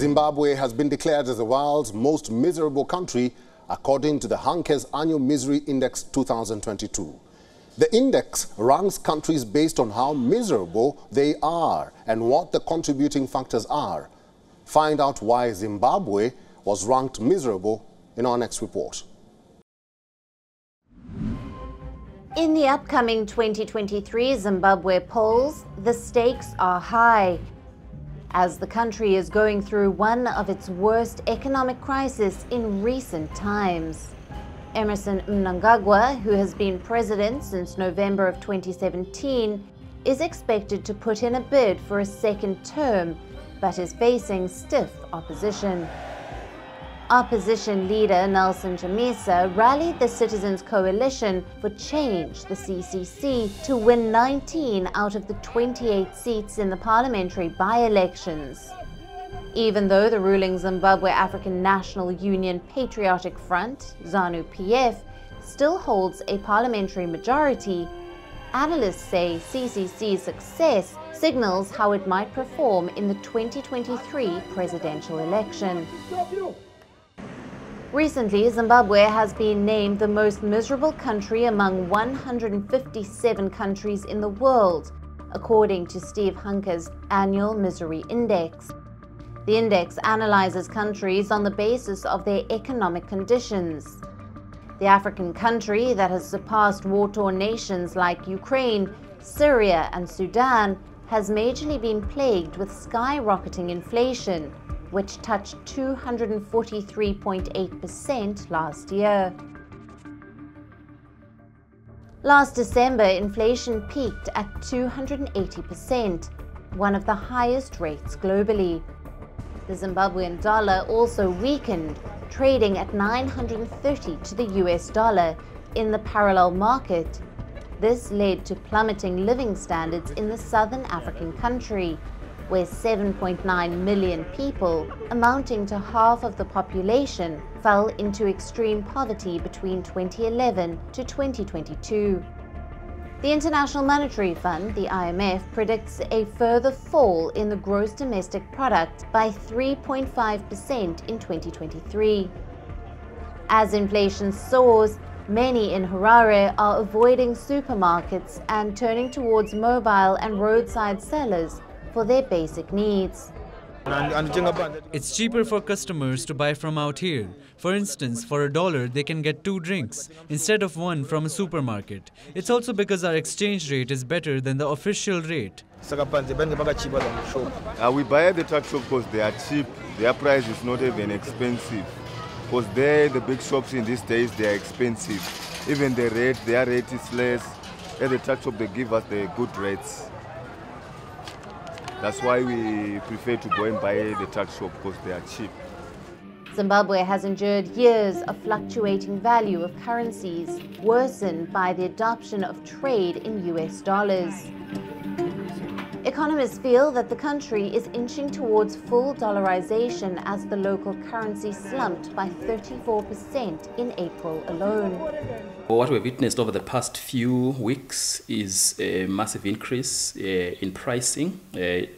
Zimbabwe has been declared as the world's most miserable country according to the Hanke's Annual Misery Index 2022. The index ranks countries based on how miserable they are and what the contributing factors are. Find out why Zimbabwe was ranked miserable in our next report. In the upcoming 2023 Zimbabwe polls, the stakes are high, as the country is going through one of its worst economic crises in recent times. Emmerson Mnangagwa, who has been president since November of 2017, is expected to put in a bid for a second term, but is facing stiff opposition. Opposition leader Nelson Chamisa rallied the Citizens Coalition for Change, the CCC, to win 19 out of the 28 seats in the parliamentary by-elections. Even though the ruling Zimbabwe African National Union Patriotic Front, ZANU-PF, still holds a parliamentary majority, analysts say CCC's success signals how it might perform in the 2023 presidential election. Recently, Zimbabwe has been named the most miserable country among 157 countries in the world, according to Steve Hanke's Annual Misery Index. The index analyzes countries on the basis of their economic conditions. The African country that has surpassed war-torn nations like Ukraine, Syria, and Sudan has majorly been plagued with skyrocketing inflation, which touched 243.8% last year. Last December, inflation peaked at 280%, one of the highest rates globally. The Zimbabwean dollar also weakened, trading at 930 to the US dollar in the parallel market. This led to plummeting living standards in the southern African country, where 7.9 million people, amounting to half of the population, fell into extreme poverty between 2011 to 2022. The International Monetary Fund, the IMF, predicts a further fall in the gross domestic product by 3.5% in 2023. As inflation soars, many in Harare are avoiding supermarkets and turning towards mobile and roadside sellers for their basic needs. It's cheaper for customers to buy from out here. For instance, for $1 they can get 2 drinks instead of 1 from a supermarket. It's also because our exchange rate is better than the official rate. We buy at the truck shop because they are cheap. Their price is not even expensive. Because the big shops in these days, they are expensive. Even the rate, their rate is less. At the truck shop, they give us the good rates. That's why we prefer to go and buy the truck shop, because they are cheap. Zimbabwe has endured years of fluctuating value of currencies, worsened by the adoption of trade in US dollars. Economists feel that the country is inching towards full dollarization as the local currency slumped by 34% in April alone. What we've witnessed over the past few weeks is a massive increase in pricing,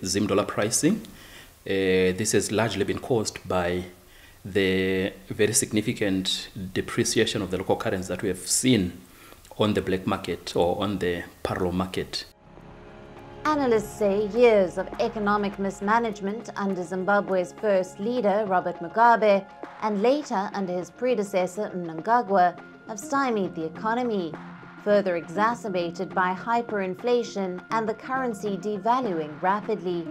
Zim dollar pricing. This has largely been caused by the very significant depreciation of the local currency that we have seen on the black market or on the parallel market. Analysts say years of economic mismanagement under Zimbabwe's first leader, Robert Mugabe, and later under his predecessor, Mnangagwa, have stymied the economy, further exacerbated by hyperinflation and the currency devaluing rapidly.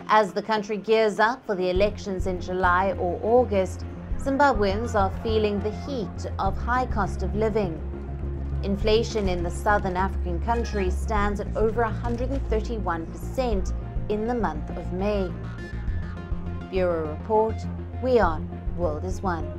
As the country gears up for the elections in July or August, Zimbabweans are feeling the heat of high cost of living. Inflation in the southern African country stands at over 131% in the month of May. Bureau Report, WION, World is One.